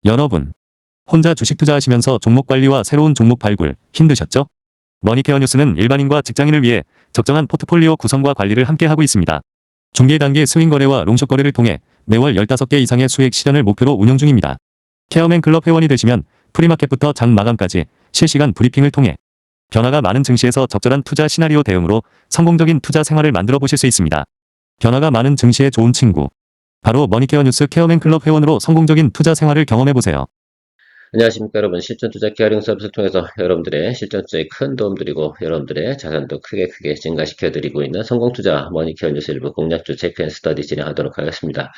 여러분, 혼자 주식 투자하시면서 종목 관리와 새로운 종목 발굴 힘드셨죠? 머니케어 뉴스는 일반인과 직장인을 위해 적정한 포트폴리오 구성과 관리를 함께 하고 있습니다. 중개 단계 스윙 거래와 롱숏 거래를 통해 매월 15개 이상의 수익 실현을 목표로 운영 중입니다. 케어맨 클럽 회원이 되시면 프리마켓부터 장 마감까지 실시간 브리핑을 통해 변화가 많은 증시에서 적절한 투자 시나리오 대응으로 성공적인 투자 생활을 만들어 보실 수 있습니다. 변화가 많은 증시의 좋은 친구, 바로 머니케어 뉴스 케어맨 클럽 회원으로 성공적인 투자 생활을 경험해 보세요. 안녕하십니까 여러분. 실전 투자 케어링 서비스를 통해서 여러분들의 실전 투자에 큰 도움 드리고 여러분들의 자산도 크게 증가시켜 드리고 있는 성공 투자 머니케어 뉴스 일부 공략주 체크 앤 스터디 진행하도록 하겠습니다.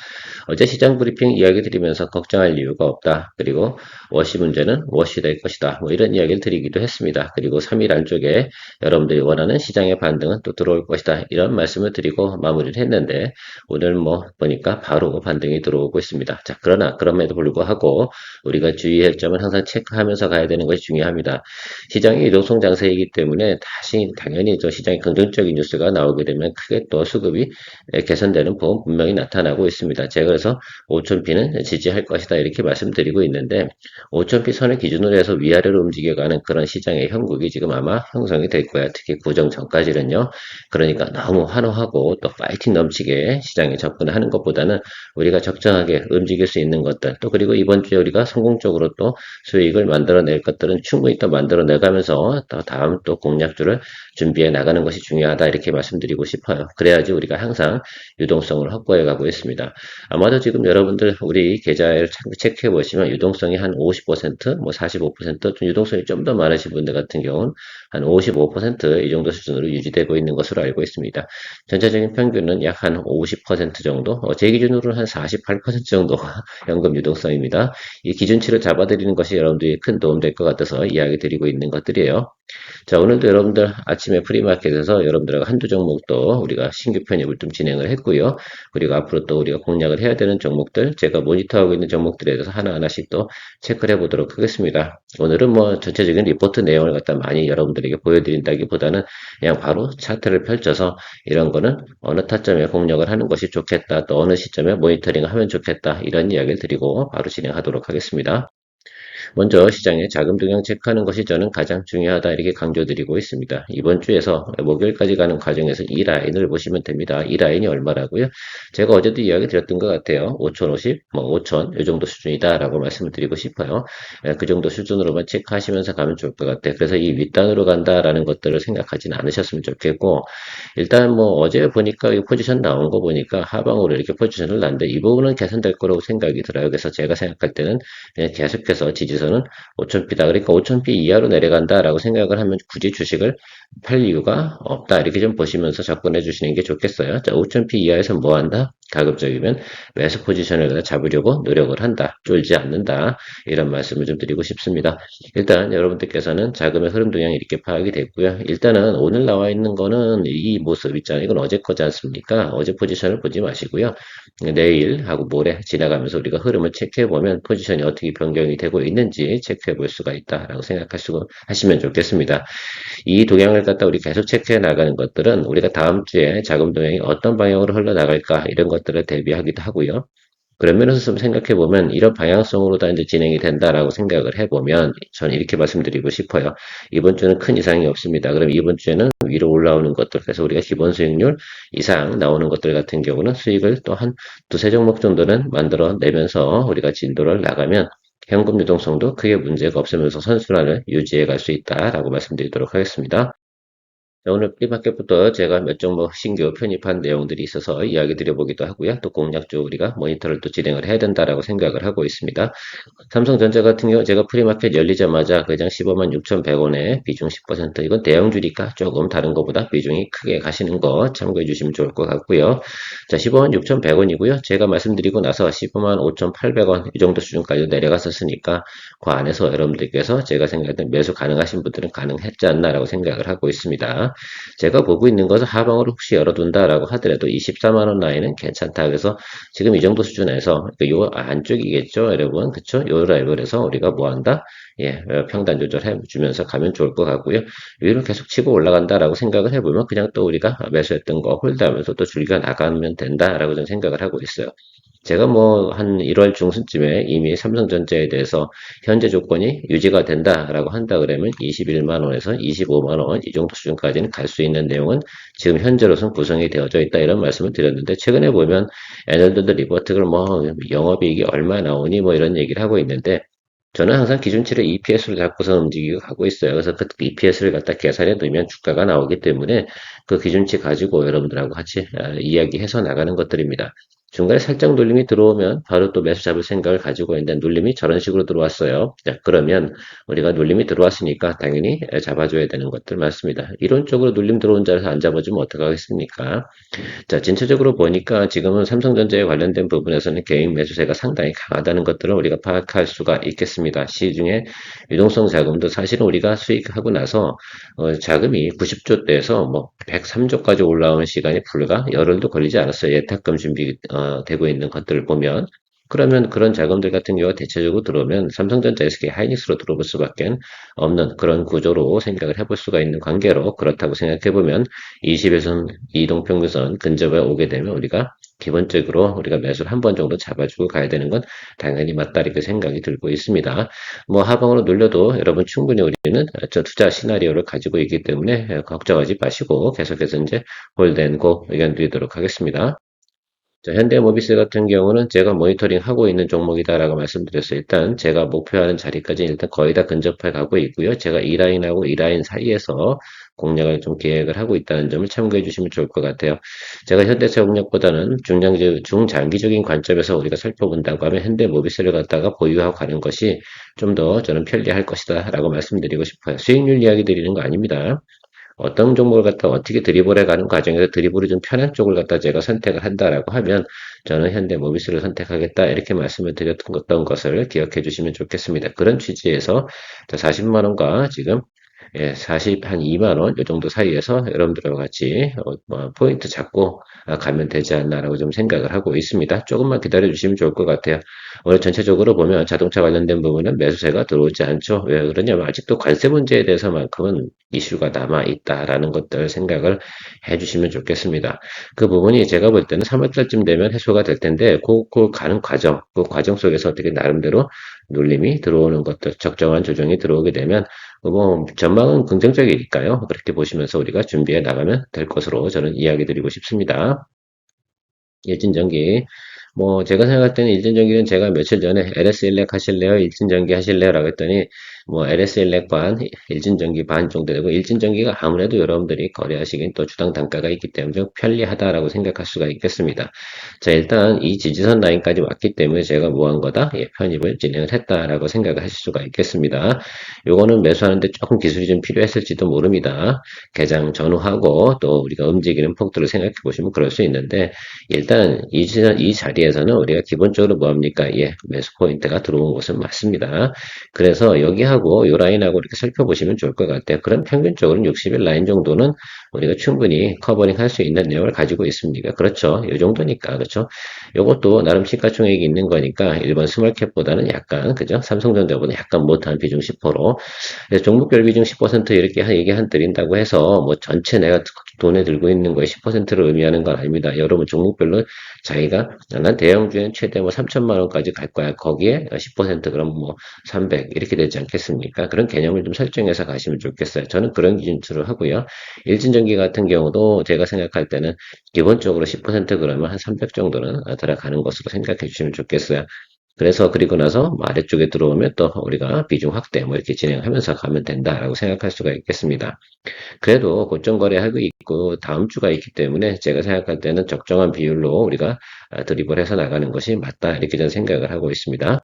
어제 시장 브리핑 이야기 드리면서 걱정할 이유가 없다. 그리고 워시 문제는 워시 될 것이다. 뭐 이런 이야기를 드리기도 했습니다. 그리고 3일 안쪽에 여러분들이 원하는 시장의 반등은 또 들어올 것이다. 이런 말씀을 드리고 마무리를 했는데 오늘 뭐 보니까 바로 반등이 들어오고 있습니다. 자, 그러나 그럼에도 불구하고 우리가 주의할 점은 항상 체크하면서 가야 되는 것이 중요합니다. 시장이 유동성 장세이기 때문에 당연히 저 시장에 긍정적인 뉴스가 나오게 되면 크게 또 수급이 개선되는 부분 분명히 나타나고 있습니다. 제가 그래서 5,000P는 지지할 것이다 이렇게 말씀드리고 있는데 5,000P 선을 기준으로 해서 위아래로 움직여가는 그런 시장의 형국이 지금 아마 형성이 될 거야. 특히 고정 전까지는요. 그러니까 너무 환호하고 또 파이팅 넘치게 시장에 접근하는 것보다는 우리가 적정하게 움직일 수 있는 것들 또 그리고 이번 주에 우리가 성공적으로 또 수익을 만들어낼 것들은 충분히 또 만들어내가면서 또 다음 또 공략주를 준비해 나가는 것이 중요하다 이렇게 말씀드리고 싶어요. 그래야지 우리가 항상 유동성을 확보해 가고 있습니다. 아마도 지금 여러분들 우리 계좌를 체크해 보시면 유동성이 한 50%, 뭐 45%, 좀 유동성이 좀 더 많으신 분들 같은 경우는 한 55% 이 정도 수준으로 유지되고 있는 것으로 알고 있습니다. 전체적인 평균은 약 한 50% 정도, 제 기준으로는 한 48% 정도가 연금 유동성입니다. 이 기준치를 잡아드리는 것이 여러분들이 큰 도움 될 것 같아서 이야기 드리고 있는 것들이에요. 자, 오늘도 여러분들 아침에 프리마켓에서 여러분들하고 한두 종목도 우리가 신규 편입을 좀 진행을 했고요. 그리고 앞으로 또 우리가 공략을 해야 되는 종목들, 제가 모니터하고 있는 종목들에 대해서 하나하나씩 또 체크를 해보도록 하겠습니다. 오늘은 뭐 전체적인 리포트 내용을 갖다 많이 여러분들에게 보여드린다기보다는 그냥 바로 차트를 펼쳐서 이런 거는 어느 타점에 공략을 하는 것이 좋겠다, 또 어느 시점에 모니터링을 하면 좋겠다, 이런 이야기를 드리고 바로 진행하도록 하겠습니다. 먼저 시장의 자금 동향 체크하는 것이 저는 가장 중요하다 이렇게 강조드리고 있습니다. 이번 주에서 목요일까지 가는 과정에서 이 라인을 보시면 됩니다. 이 라인이 얼마라고요? 제가 어제도 이야기 드렸던 것 같아요. 5,050, 뭐 5,000, 이 정도 수준이다라고 말씀을 드리고 싶어요. 그 정도 수준으로만 체크하시면서 가면 좋을 것 같아요. 그래서 이 윗단으로 간다라는 것들을 생각하지는 않으셨으면 좋겠고, 일단 뭐 어제 보니까 이 포지션 나온 거 보니까 하방으로 이렇게 포지션을 놨는데 이 부분은 개선될 거라고 생각이 들어요. 그래서 제가 생각할 때는 그냥 계속해서 지지선은 5,000P다. 그러니까 5,000P 이하로 내려간다라고 생각을 하면 굳이 주식을 팔 이유가 없다. 이렇게 좀 보시면서 접근해 주시는 게 좋겠어요. 자, 5,000P 이하에서 뭐 한다? 가급적이면 매수 포지션을 잡으려고 노력을 한다. 쫄지 않는다. 이런 말씀을 좀 드리고 싶습니다. 일단 여러분들께서는 자금의 흐름 동향이 이렇게 파악이 됐고요. 일단은 오늘 나와 있는 거는 이 모습 있잖아요. 이건 어제 거지 않습니까? 어제 포지션을 보지 마시고요. 내일하고 모레 지나가면서 우리가 흐름을 체크해 보면 포지션이 어떻게 변경이 되고 있는지 체크해 볼 수가 있다라고 하시면 좋겠습니다. 이 동향을 갖다 우리 계속 체크해 나가는 것들은 우리가 다음 주에 자금 동향이 어떤 방향으로 흘러나갈까 이런 것들을 대비하기도 하고요. 그런 면에서 좀 생각해 보면 이런 방향성으로 다 이제 진행이 된다라고 생각을 해보면 저는 이렇게 말씀드리고 싶어요. 이번 주는 큰 이상이 없습니다. 그럼 이번 주에는 위로 올라오는 것들, 그래서 우리가 기본 수익률 이상 나오는 것들 같은 경우는 수익을 또 한 두세 종목 정도는 만들어내면서 우리가 진도를 나가면 현금 유동성도 크게 문제가 없으면서 선순환을 유지해 갈 수 있다라고 말씀드리도록 하겠습니다. 자, 오늘 프리마켓부터 제가 몇 종목 신규 편입한 내용들이 있어서 이야기 드려보기도 하고요. 또 공략적으로 우리가 모니터를 또 진행을 해야 된다라고 생각을 하고 있습니다. 삼성전자 같은 경우 제가 프리마켓 열리자마자 그냥 15만 6,100원에 비중 10%, 이건 대형주니까 조금 다른 것보다 비중이 크게 가시는 거 참고해 주시면 좋을 것 같고요. 자, 15만 6,100원이고요. 제가 말씀드리고 나서 15만 5,800원 이 정도 수준까지 내려갔었으니까 그 안에서 여러분들께서 제가 생각했던 매수 가능하신 분들은 가능했지 않나라고 생각을 하고 있습니다. 있습니다. 제가 보고 있는 것은 하방으로 혹시 열어둔다라고 하더라도 24만 원 라인은 괜찮다. 그래서 지금 이 정도 수준에서 요 안쪽이겠죠, 여러분. 그쵸? 요 레벨에서 우리가 뭐 한다? 예, 평단 조절해 주면서 가면 좋을 것 같고요. 위로 계속 치고 올라간다라고 생각을 해보면 그냥 또 우리가 매수했던 거 홀드하면서 또 줄겨 나가면 된다라고 저는 생각을 하고 있어요. 제가 뭐 한 1월 중순쯤에 이미 삼성전자에 대해서 현재 조건이 유지가 된다라고 한다 그러면 21만 원에서 25만 원 이 정도 수준까지는 갈 수 있는 내용은 지금 현재로선 구성이 되어져 있다 이런 말씀을 드렸는데 최근에 보면 애널드 리포트를 뭐 영업이익이 얼마 나오니 뭐 이런 얘기를 하고 있는데 저는 항상 기준치를 EPS로 잡고서 움직이고 가고 있어요. 그래서 그 EPS를 갖다 계산해 두면 주가가 나오기 때문에 그 기준치 가지고 여러분들하고 같이 이야기해서 나가는 것들입니다. 중간에 살짝 눌림이 들어오면 바로 또 매수 잡을 생각을 가지고 있는데 눌림이 저런 식으로 들어왔어요. 자, 그러면 우리가 눌림이 들어왔으니까 당연히 잡아줘야 되는 것들 맞습니다. 이론적으로 눌림 들어온 자리에서 안 잡아주면 어떡하겠습니까? 자, 전체적으로 보니까 지금은 삼성전자에 관련된 부분에서는 개인 매수세가 상당히 강하다는 것들을 우리가 파악할 수가 있겠습니다. 시중에 유동성 자금도 사실은 우리가 수익하고 나서 자금이 90조대에서 뭐 103조까지 올라오는 시간이 불과 열흘도 걸리지 않았어요. 예탁금 준비 되고 있는 것들을 보면 그러면 그런 자금들 같은 경우가 대체적으로 들어오면 삼성전자, SK 하이닉스로 들어올 수밖에 없는 그런 구조로 생각을 해볼 수가 있는 관계로 그렇다고 생각해 보면 20에선 이동평균선 근접에 오게 되면 우리가 기본적으로 우리가 매수를 한 번 정도 잡아주고 가야 되는 건 당연히 맞다 이렇게 생각이 들고 있습니다. 뭐 하방으로 눌려도 여러분 충분히 우리는 저 투자 시나리오를 가지고 있기 때문에 걱정하지 마시고 계속해서 이제 홀드앤고 의견 드리도록 하겠습니다. 자, 현대모비스 같은 경우는 제가 모니터링하고 있는 종목이다라고 말씀드렸어요. 일단 제가 목표하는 자리까지 일단 거의 다 근접해 가고 있고요. 제가 이 라인하고 이 라인 사이에서 공략을 좀 계획을 하고 있다는 점을 참고해 주시면 좋을 것 같아요. 제가 현대차 공략보다는 중장기적인 관점에서 우리가 살펴본다고 하면 현대모비스를 갖다가 보유하고 가는 것이 좀 더 저는 편리할 것이다 라고 말씀드리고 싶어요. 수익률 이야기 드리는 거 아닙니다. 어떤 종목을 갖다 어떻게 드리블해 가는 과정에서 드리블이 좀 편한 쪽을 갖다 제가 선택을 한다라고 하면 저는 현대모비스를 선택하겠다 이렇게 말씀을 드렸던 것을 기억해 주시면 좋겠습니다. 그런 취지에서 40만 원과 지금 40, 한 2만 원, 이 정도 사이에서 여러분들과 같이 뭐 포인트 잡고 가면 되지 않나라고 좀 생각을 하고 있습니다. 조금만 기다려 주시면 좋을 것 같아요. 오늘 전체적으로 보면 자동차 관련된 부분은 매수세가 들어오지 않죠. 왜 그러냐면 아직도 관세 문제에 대해서만큼은 이슈가 남아 있다라는 것들 생각을 해주시면 좋겠습니다. 그 부분이 제가 볼 때는 3월달쯤 되면 해소가 될 텐데 그 가는 과정, 그 과정 속에서 어떻게 나름대로 눌림이 들어오는 것들, 적정한 조정이 들어오게 되면 뭐 전망은 긍정적이니까요. 그렇게 보시면서 우리가 준비해 나가면 될 것으로 저는 이야기 드리고 싶습니다. 일진전기. 뭐 제가 생각할 때는 일진전기는 제가 며칠 전에 LS 일렉 하실래요? 일진전기 하실래요? 라고 했더니 뭐 LS 일렉 반, 일진전기 반 정도 되고 일진전기가 아무래도 여러분들이 거래하시기엔 또 주당 단가가 있기 때문에 좀 편리하다라고 생각할 수가 있겠습니다. 자, 일단 이 지지선 라인까지 왔기 때문에 제가 뭐 한 거다? 예, 편입을 진행을 했다라고 생각을 하실 수가 있겠습니다. 요거는 매수하는데 조금 기술이 좀 필요했을지도 모릅니다. 개장 전후하고 또 우리가 움직이는 폭들을 생각해 보시면 그럴 수 있는데 일단 이 자리에서는 우리가 기본적으로 뭐합니까? 예, 매수 포인트가 들어온 것은 맞습니다. 그래서 여기하고 요 라인하고 이렇게 살펴보시면 좋을 것 같아요. 그럼 평균적으로 60일 라인 정도는 우리가 충분히 커버링 할 수 있는 내용을 가지고 있습니다. 그렇죠. 이 정도니까, 그렇죠. 요것도 나름 시가총액이 있는 거니까 일본 스몰캡보다는 약간, 그죠? 삼성전자보다 약간 못한 비중 10%. 그래서 종목별 비중 10% 이렇게 얘기 드린다고 해서 뭐 전체 내가 돈에 들고 있는 거에 10%를 의미하는 건 아닙니다. 여러분 종목별로 자기가 난 대형주엔 최대 뭐 3천만 원까지 갈 거야. 거기에 10% 그럼 뭐 300 이렇게 되지 않겠습니까? 그런 개념을 좀 설정해서 가시면 좋겠어요. 저는 그런 기준으로 하고요. 일진전기 같은 경우도 제가 생각할 때는 기본적으로 10% 그러면 한 300 정도는 들어가는 것으로 생각해 주시면 좋겠어요. 그래서 그리고 나서 뭐 아래쪽에 들어오면 또 우리가 비중 확대 뭐 이렇게 진행하면서 가면 된다라고 생각할 수가 있겠습니다. 그래도 고점 거래하고 있고 다음 주가 있기 때문에 제가 생각할 때는 적정한 비율로 우리가 드립을 해서 나가는 것이 맞다 이렇게 저는 생각을 하고 있습니다.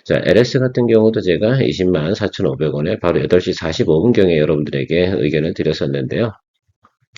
자, LS 같은 경우도 제가 20만 4,500원에 바로 8시 45분경에 여러분들에게 의견을 드렸었는데요.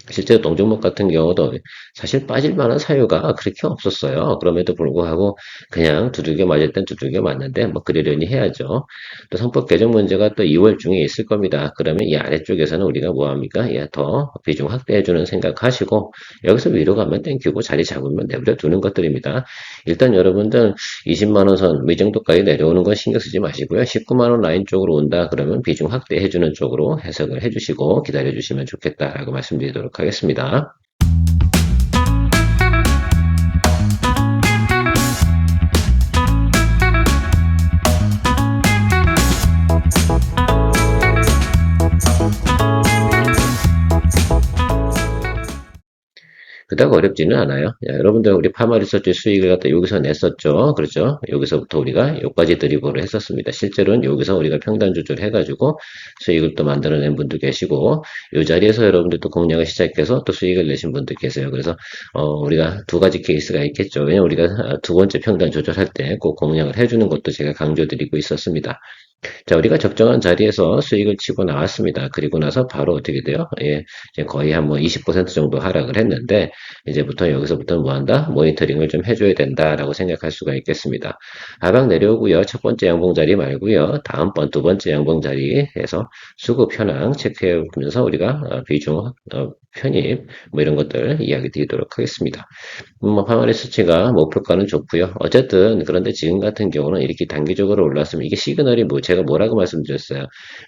실제 동종목 같은 경우도 사실 빠질 만한 사유가 그렇게 없었어요. 그럼에도 불구하고 그냥 두들겨 맞을 땐 두들겨 맞는데 뭐 그러려니 해야죠. 또 선법 개정 문제가 또 2월 중에 있을 겁니다. 그러면 이 아래쪽에서는 우리가 뭐 합니까? 예, 더 비중 확대해주는 생각하시고 여기서 위로 가면 땡큐고 자리 잡으면 내버려 두는 것들입니다. 일단 여러분들 20만 원 선, 이 정도까지 내려오는 건 신경 쓰지 마시고요. 19만 원 라인 쪽으로 온다 그러면 비중 확대해주는 쪽으로 해석을 해주시고 기다려주시면 좋겠다라고 말씀드리도록 하겠습니다. 그닥 어렵지는 않아요. 야, 여러분들 우리 파마 리서치 수익을 갖다 여기서 냈었죠. 그렇죠? 여기서부터 우리가 여기까지 드리블을 했었습니다. 실제로는 여기서 우리가 평단 조절해가지고 수익을 또 만들어낸 분도 계시고 이 자리에서 여러분들 또 공략을 시작해서 또 수익을 내신 분도 계세요. 그래서 우리가 두 가지 케이스가 있겠죠. 왜냐면 우리가 두 번째 평단 조절할 때 꼭 공략을 해주는 것도 제가 강조드리고 있었습니다. 자, 우리가 적정한 자리에서 수익을 치고 나왔습니다. 그리고 나서 바로 어떻게 돼요? 예, 이제 거의 한 뭐 20% 정도 하락을 했는데, 이제부터 여기서부터 뭐 한다? 모니터링을 좀 해줘야 된다라고 생각할 수가 있겠습니다. 하방 내려오고요. 첫 번째 양봉 자리 말고요. 다음번 두 번째 양봉 자리에서 수급 현황 체크해 보면서 우리가 비중, 편입, 뭐 이런 것들 이야기 드리도록 하겠습니다. 뭐 파마리 수치가 목표가는 좋고요. 어쨌든 그런데 지금 같은 경우는 이렇게 단기적으로 올랐으면 이게 시그널이 뭐 제가 뭐라고 말씀드렸어요.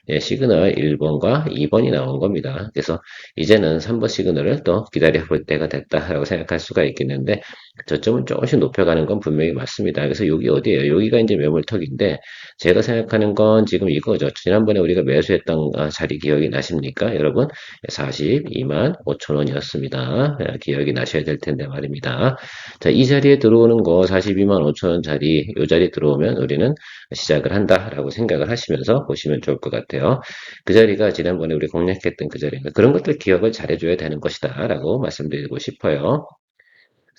예, 시그널 1번과 2번이 나온 겁니다. 그래서 이제는 3번 시그널을 또 기다려 볼 때가 됐다라고 생각할 수가 있겠는데 저점은 조금씩 높여가는 건 분명히 맞습니다. 그래서 여기 어디예요? 여기가 이제 매물턱인데 제가 생각하는 건 지금 이거죠. 지난번에 우리가 매수했던 자리 기억이 나십니까? 여러분 42만 5천 원이었습니다. 기억이 나셔야 될 텐데 말입니다. 자, 이 자리에 들어오는 거 42만 5천 원짜리 이 자리에 들어오면 우리는 시작을 한다라고 생각을 하시면서 보시면 좋을 것 같아요. 그 자리가 지난번에 우리 공략했던 그 자리인가 그런 것들 기억을 잘해줘야 되는 것이다라고 말씀드리고 싶어요.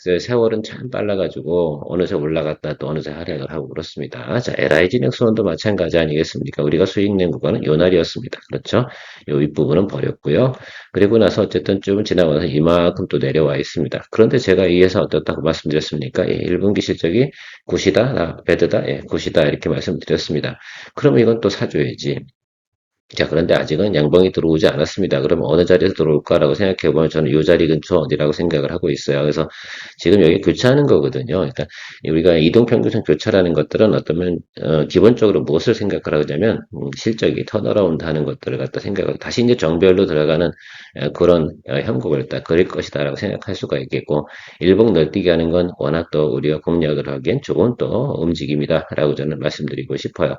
그래서 세월은 참 빨라가지고 어느새 올라갔다 또 어느새 하락을 하고 그렇습니다. 자, LI 진행수원도 마찬가지 아니겠습니까? 우리가 수익 낸 구간은 요 날이었습니다. 그렇죠? 요 윗부분은 버렸고요. 그리고 나서 어쨌든 좀 지나고 나서 이만큼 또 내려와 있습니다. 그런데 제가 이에서 어떻다고 말씀드렸습니까? 예, 1분기 실적이 굿이다, 배드다, 예, 굿이다 이렇게 말씀드렸습니다. 그러면 이건 또 사줘야지. 자, 그런데 아직은 양봉이 들어오지 않았습니다. 그러면 어느 자리에서 들어올까라고 생각해보면 저는 이 자리 근처 어디라고 생각을 하고 있어요. 그래서 지금 여기 교차하는 거거든요. 그러니까 우리가 이동평균선 교차라는 것들은 어떠면 기본적으로 무엇을 생각을 하냐면 실적이 턴어라운드 하는 것들을 갖다 생각을 다시 이제 정별로 들어가는 그런 형국을 딱 그릴 것이다라고 생각할 수가 있겠고 일봉 널뛰기 하는 건 워낙 또 우리가 공략을 하기엔 좋은 또 움직임이다라고 저는 말씀드리고 싶어요.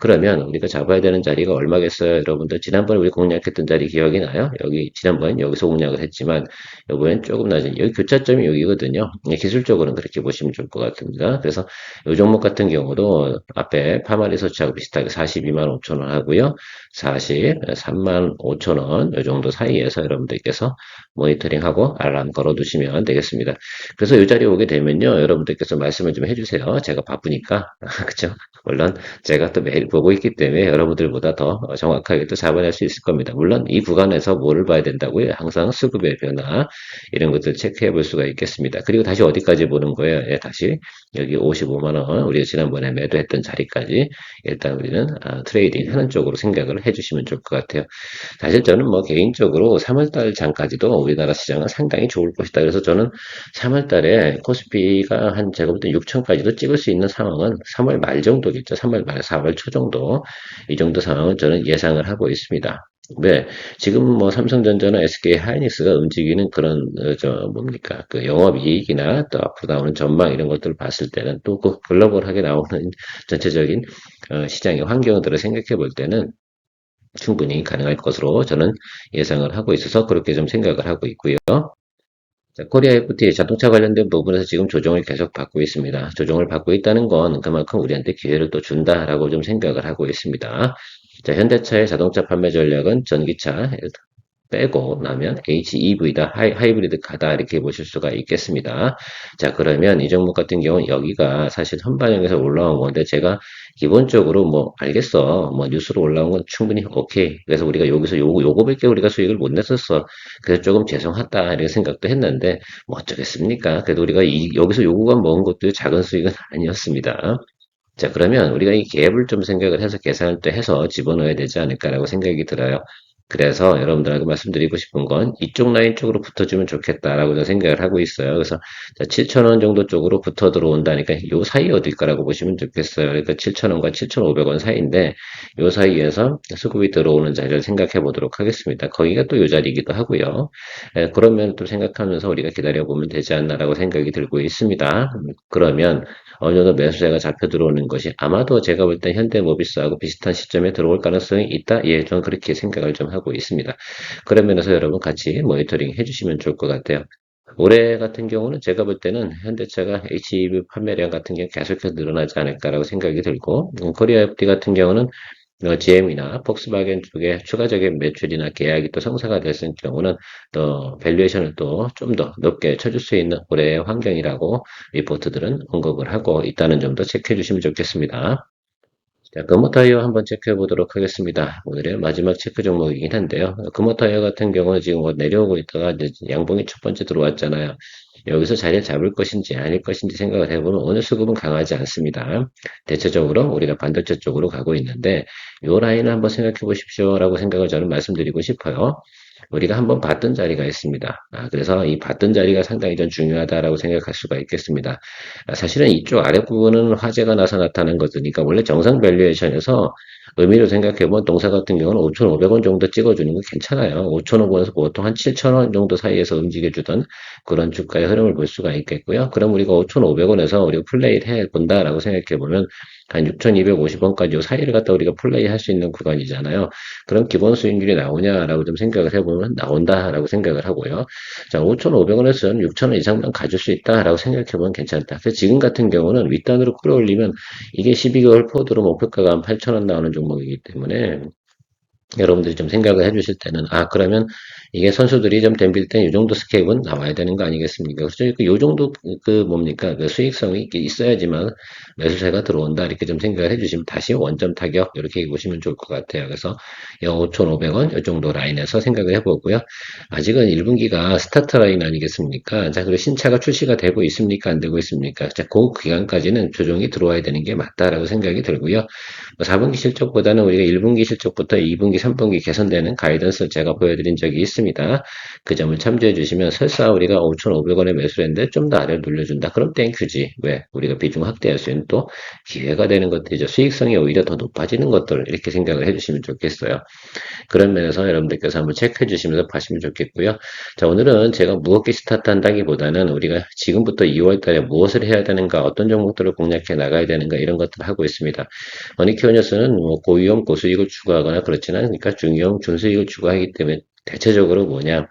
그러면 우리가 잡아야 되는 자리가 얼마겠어요? 여러분들 지난번에 우리 공략했던 자리 기억이 나요? 여기 지난번엔 여기서 공략을 했지만 이번엔 조금 낮은 여기 교차점이 여기거든요. 기술적으로는 그렇게 보시면 좋을 것 같습니다. 그래서 이 종목 같은 경우도 앞에 파마리서치하고 비슷하게 42만 5천 원 하고요. 43만 5천 원 이 정도 사이에서 여러분들께서 모니터링하고 알람 걸어두시면 되겠습니다. 그래서 이 자리에 오게 되면요. 여러분들께서 말씀을 좀 해주세요. 제가 바쁘니까. 그쵸? 물론 제가 또 매일 보고 있기 때문에 여러분들보다 더 정확하게 또 잡아낼 수 있을 겁니다. 물론 이 구간에서 뭐를 봐야 된다고요? 항상 수급의 변화 이런 것들 체크해 볼 수가 있겠습니다. 그리고 다시 어디까지 보는 거예요? 예, 다시 여기 55만 원 우리가 지난번에 매도했던 자리까지 일단 우리는 트레이딩 하는 쪽으로 생각을 해주시면 좋을 것 같아요. 사실 저는 뭐 개인적으로 3월달 장까지도 우리나라 시장은 상당히 좋을 것이다. 그래서 저는 3월달에 코스피가 한 제가 볼 때 6천까지도 찍을 수 있는 상황은 3월 말 정도겠죠. 3월 말, 4월 초 정도 이 정도 상황은 저는 예상을 하고 있습니다. 네, 지금 뭐 삼성전자나 SK 하이닉스가 움직이는 그런 저 뭡니까 그 영업이익이나 또 앞으로 나오는 전망 이런 것들을 봤을 때는 또 그 글로벌하게 나오는 전체적인 시장의 환경들을 생각해 볼 때는 충분히 가능할 것으로 저는 예상을 하고 있어서 그렇게 좀 생각을 하고 있고요. 자, 코리아 FT 자동차 관련된 부분에서 지금 조정을 계속 받고 있습니다. 조정을 받고 있다는 건 그만큼 우리한테 기회를 또 준다라고 좀 생각을 하고 있습니다. 자, 현대차의 자동차 판매 전략은 전기차, 빼고 나면 HEV다, 하이브리드 가다 이렇게 보실 수가 있겠습니다. 자, 그러면 이 종목 같은 경우는 여기가 사실 선반영에서 올라온 건데 제가 기본적으로 뭐 알겠어, 뭐 뉴스로 올라온 건 충분히 오케이. 그래서 우리가 여기서 요거밖에 우리가 수익을 못 냈었어. 그래서 조금 죄송하다 이렇게 생각도 했는데 뭐 어쩌겠습니까? 그래도 우리가 여기서 요구가 먹은 것도 작은 수익은 아니었습니다. 자, 그러면 우리가 이 갭을 좀 생각을 해서 계산을 또 해서 집어넣어야 되지 않을까라고 생각이 들어요. 그래서 여러분들하고 말씀드리고 싶은 건 이쪽 라인 쪽으로 붙어주면 좋겠다라고 저는 생각을 하고 있어요. 그래서 7,000원 정도 쪽으로 붙어 들어온다니까 요 사이 어딜까라고 보시면 좋겠어요. 그러니까 7,000원과 7,500원 사이인데 요 사이에서 수급이 들어오는 자리를 생각해 보도록 하겠습니다. 거기가 또 요 자리이기도 하고요. 그러면 또 생각하면서 우리가 기다려보면 되지 않나라고 생각이 들고 있습니다. 그러면 어느 정도 매수세가 잡혀 들어오는 것이 아마도 제가 볼 때 현대모비스하고 비슷한 시점에 들어올 가능성이 있다. 예, 저는 그렇게 생각을 좀 하고 있습니다. 그런 면에서 여러분 같이 모니터링 해주시면 좋을 것 같아요. 올해 같은 경우는 제가 볼 때는 현대차가 HEV 판매량 같은 경우 계속해서 늘어나지 않을까라고 생각이 들고, 코리아 FD 같은 경우는 GM이나 폭스바겐 쪽에 추가적인 매출이나 계약이 또 성사가 됐을 경우는 또 밸류에이션을 또 좀 더 높게 쳐줄 수 있는 올해의 환경이라고 리포트들은 언급을 하고 있다는 점도 체크해 주시면 좋겠습니다. 자, 금호타이어 한번 체크해 보도록 하겠습니다. 오늘의 마지막 체크 종목이긴 한데요. 금호타이어 같은 경우는 지금 뭐 내려오고 있다가 이제 양봉이 첫 번째 들어왔잖아요. 여기서 자리를 잡을 것인지 아닐 것인지 생각을 해보면 오늘 수급은 강하지 않습니다. 대체적으로 우리가 반도체 쪽으로 가고 있는데 이 라인을 한번 생각해 보십시오라고 생각을 저는 말씀드리고 싶어요. 우리가 한번 봤던 자리가 있습니다. 그래서 이 봤던 자리가 상당히 좀 중요하다라고 생각할 수가 있겠습니다. 사실은 이쪽 아랫부분은 화재가 나서 나타난 것이니까 원래 정상 밸류에이션에서 의미로 생각해보면 동사 같은 경우는 5,500원 정도 찍어주는 거 괜찮아요. 5,500원에서 보통 한 7,000원 정도 사이에서 움직여주던 그런 주가의 흐름을 볼 수가 있겠고요. 그럼 우리가 5,500원에서 우리가 플레이를 해본다라고 생각해보면 한 6,250원까지 요 사이를 갖다 우리가 플레이 할 수 있는 구간이잖아요. 그럼 기본 수익률이 나오냐라고 좀 생각을 해보면 나온다라고 생각을 하고요. 자, 5,500원에서는 6,000원 이상만 가질 수 있다라고 생각해보면 괜찮다. 그래서 지금 같은 경우는 윗단으로 끌어올리면 이게 12개월 포드로 목표가가 한 8,000원 나오는 종목이기 때문에 여러분들이 좀 생각을 해주실 때는 그러면 이게 선수들이 좀 덤빌 때 이 정도 스케일은 나와야 되는 거 아니겠습니까? 그래서 이 정도 뭡니까 그 수익성이 있어야지만 매수세가 들어온다 이렇게 좀 생각을 해주시면 다시 원점 타격 이렇게 보시면 좋을 것 같아요. 그래서 5,500원 이 정도 라인에서 생각을 해보고요. 아직은 1분기가 스타트 라인 아니겠습니까? 자, 그리고 신차가 출시가 되고 있습니까? 안 되고 있습니까? 자, 그 기간까지는 조정이 들어와야 되는 게 맞다라고 생각이 들고요. 4분기 실적보다는 우리가 1분기 실적부터 2분기, 3분기 개선되는 가이던스를 제가 보여드린 적이 있습니다. 그 점을 참조해 주시면 설사 우리가 5,500원에 매수를 했는데 좀 더 아래를 눌려준다. 그럼 땡큐지. 왜? 우리가 비중 확대할 수 있는 또 기회가 되는 것들이죠. 수익성이 오히려 더 높아지는 것들 이렇게 생각을 해주시면 좋겠어요. 그런 면에서 여러분들께서 한번 체크해 주시면서 보시면 좋겠고요. 자, 오늘은 제가 무겁게 스타트 한다기보다는 우리가 지금부터 2월 달에 무엇을 해야 되는가, 어떤 종목들을 공략해 나가야 되는가 이런 것들을 하고 있습니다. 머니케어 뉴스는 뭐 고위험 고수익을 추구하거나 그렇지는 않으니까 중위험 준수익을 추구하기 때문에 대체적으로 뭐냐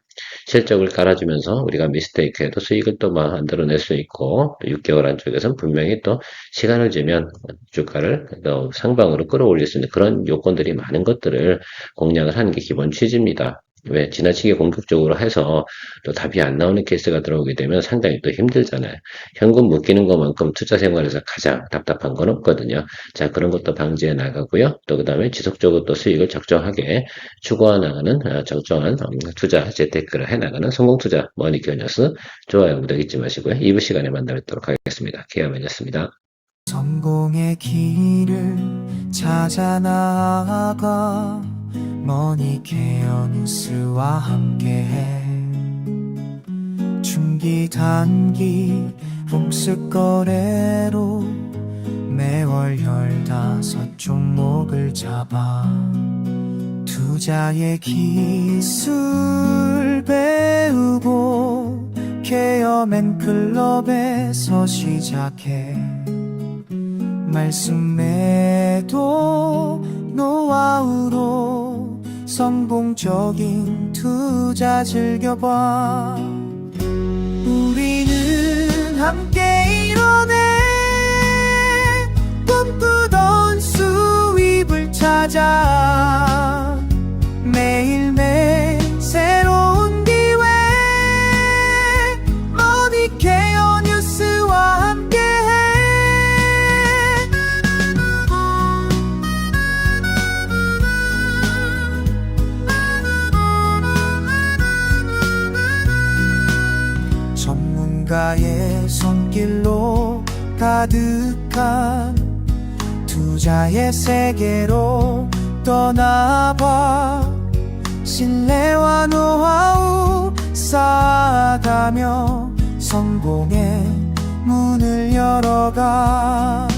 실적을 깔아주면서 우리가 미스테이크해도 수익을 또 만들어낼 수 있고 또 6개월 안쪽에서는 분명히 또 시간을 주면 주가를 또 상방으로 끌어올릴 수 있는 그런 요건들이 많은 것들을 공략을 하는 게 기본 취지입니다. 왜 지나치게 공격적으로 해서 또 답이 안 나오는 케이스가 들어오게 되면 상당히 또 힘들잖아요. 현금 묶이는 것만큼 투자 생활에서 가장 답답한 건 없거든요. 자, 그런 것도 방지해 나가고요. 또 그 다음에 지속적으로 또 수익을 적정하게 추구해 나가는 적정한 투자 재테크를 해 나가는 성공 투자 머니케어 뉴스 좋아요 구독 잊지 마시고요. 2부 시간에 만나뵙도록 하겠습니다. 기아맨이었습니다. 성공의 길을 찾아 나아가 머니케어 뉴스와 함께해 중기 단기 봄쓱 거래로 매월 15종목을 잡아 투자의 기술 배우고 케어맨 클럽에서 시작해 말씀 매도 노하우로 성공적인 투자 즐겨봐 우리는 함께 이뤄내 꿈꾸던 수입을 찾아 매일매일 누군가의 손길로 가득한 투자의 세계로 떠나봐. 신뢰와 노하우 쌓아가며 성공의 문을 열어가.